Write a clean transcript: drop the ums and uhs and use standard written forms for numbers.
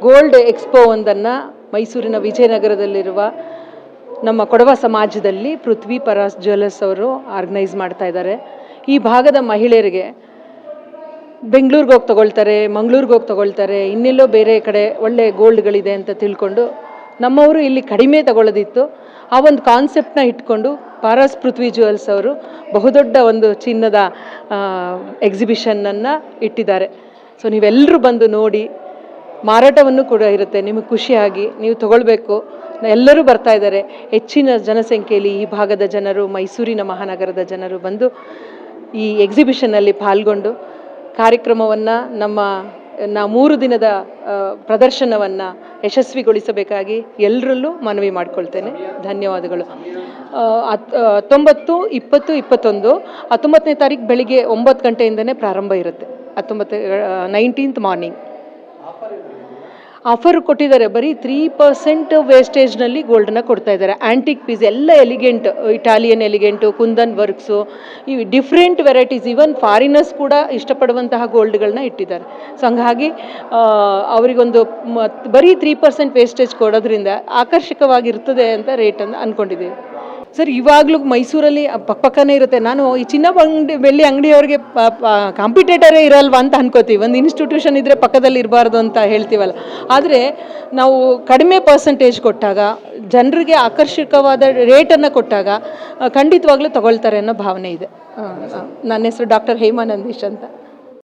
Gold expo ಒಂದನ್ನು ಮೈಸೂರಿನ ವಿಜಯನಗರದಲ್ಲಿರುವ ನಮ್ಮ ಕೊಡವ ಸಮಾಜದಲ್ಲಿ ಪೃಥ್ವಿ ಪರಾಸ್ ಜ್ಯುವೆಲ್ಲರ್ಸ್ ಅವರು ಆರ್ಗನೈಸ್ ಮಾಡ್ತಾ ಇದ್ದಾರೆ. ಈ ಭಾಗದ ಮಹಿಳೆಯರಿಗೆ ಬೆಂಗಳೂರಿಗೆ ಹೋಗಿ ತೊಗೊಳ್ತಾರೆ, ಮಂಗಳೂರಿಗೆ ಹೋಗಿ ತೊಗೊಳ್ತಾರೆ, ಇನ್ನೆಲ್ಲೋ ಬೇರೆ ಕಡೆ ಒಳ್ಳೆ ಗೋಲ್ಡ್ಗಳಿದೆ ಅಂತ ತಿಳ್ಕೊಂಡು ನಮ್ಮವರು ಇಲ್ಲಿ ಕಡಿಮೆ ತಗೊಳ್ಳೋದಿತ್ತು. ಆ ಒಂದು ಕಾನ್ಸೆಪ್ಟನ್ನ ಇಟ್ಕೊಂಡು ಪಾರಸ್ ಪೃಥ್ವಿ ಜ್ಯುವೆಲ್ಸ್ ಅವರು ಬಹುದೊಡ್ಡ ಒಂದು ಚಿನ್ನದ ಎಕ್ಸಿಬಿಷನ್ನನ್ನು ಇಟ್ಟಿದ್ದಾರೆ. ಸೊ ನೀವೆಲ್ಲರೂ ಬಂದು ನೋಡಿ, ಮಾರಾಟವನ್ನು ಕೂಡ ಇರುತ್ತೆ. ನಿಮಗೆ ಖುಷಿಯಾಗಿ ನೀವು ತಗೊಳ್ಬೇಕು. ಎಲ್ಲರೂ ಬರ್ತಾ ಇದ್ದಾರೆ. ಹೆಚ್ಚಿನ ಜನಸಂಖ್ಯೆಯಲ್ಲಿ ಈ ಭಾಗದ ಜನರು, ಮೈಸೂರಿನ ಮಹಾನಗರದ ಜನರು ಬಂದು ಈ ಎಕ್ಸಿಬಿಷನ್ನಲ್ಲಿ ಪಾಲ್ಗೊಂಡು ಕಾರ್ಯಕ್ರಮವನ್ನು ನಾ 3 ದಿನದ ಪ್ರದರ್ಶನವನ್ನು ಯಶಸ್ವಿಗೊಳಿಸಬೇಕಾಗಿ ಎಲ್ಲರಲ್ಲೂ ಮನವಿ ಮಾಡ್ಕೊಳ್ತೇನೆ. ಧನ್ಯವಾದಗಳು. 19, 20, 21 19ನೇ ತಾರೀಕು ಬೆಳಿಗ್ಗೆ 9 ಗಂಟೆಯಿಂದನೇ ಪ್ರಾರಂಭ ಇರುತ್ತೆ. 19th ಮಾರ್ನಿಂಗ್ ಆಫರ್ ಕೊಟ್ಟಿದ್ದಾರೆ. ಬರೀ 3% ವೇಸ್ಟೇಜ್ನಲ್ಲಿ ಗೋಲ್ಡನ್ನ ಕೊಡ್ತಾ ಇದ್ದಾರೆ. ಆ್ಯಂಟಿಕ್ ಪೀಸ್ ಎಲ್ಲ ಎಲಿಗೆಂಟ್, ಇಟಾಲಿಯನ್ ಎಲಿಗೆಂಟು, ಕುಂದನ್ ವರ್ಕ್ಸು, ಈ ಡಿಫ್ರೆಂಟ್ ವೆರೈಟೀಸ್, ಈವನ್ ಫಾರಿನರ್ಸ್ ಕೂಡ ಇಷ್ಟಪಡುವಂತಹ ಗೋಲ್ಡ್ಗಳನ್ನ ಇಟ್ಟಿದ್ದಾರೆ. ಸೊ ಹಂಗಾಗಿ ಅವರಿಗೊಂದು ಬರೀ 3% ವೇಸ್ಟೇಜ್ ಕೊಡೋದ್ರಿಂದ ಆಕರ್ಷಕವಾಗಿರ್ತದೆ ಅಂತ ರೇಟನ್ನು ಅಂದ್ಕೊಂಡಿದ್ದೀವಿ. ಸರ್, ಇವಾಗಲೂ ಮೈಸೂರಲ್ಲಿ ಪಕ್ಕನೇ ಇರುತ್ತೆ. ನಾನು ಈ ಬೆಳ್ಳಿ ಅಂಗಡಿಯವ್ರಿಗೆ ಕಾಂಪಿಟೇಟರೇ ಇರಲ್ವಾ ಅಂತ ಅನ್ಕೋತೀವಿ. ಒಂದು ಇನ್ಸ್ಟಿಟ್ಯೂಷನ್ ಇದ್ದರೆ ಪಕ್ಕದಲ್ಲಿ ಇರಬಾರ್ದು ಅಂತ ಹೇಳ್ತೀವಲ್ಲ. ಆದರೆ ನಾವು ಕಡಿಮೆ ಪರ್ಸೆಂಟೇಜ್ ಕೊಟ್ಟಾಗ, ಜನರಿಗೆ ಆಕರ್ಷಕವಾದ ರೇಟನ್ನು ಕೊಟ್ಟಾಗ ಖಂಡಿತವಾಗ್ಲೂ ತಗೊಳ್ತಾರೆ ಅನ್ನೋ ಭಾವನೆ ಇದೆ. ನನ್ನ ಹೆಸರು ಡಾಕ್ಟರ್ ಹೇಮಾ ನಂದೀಶ್ ಅಂತ.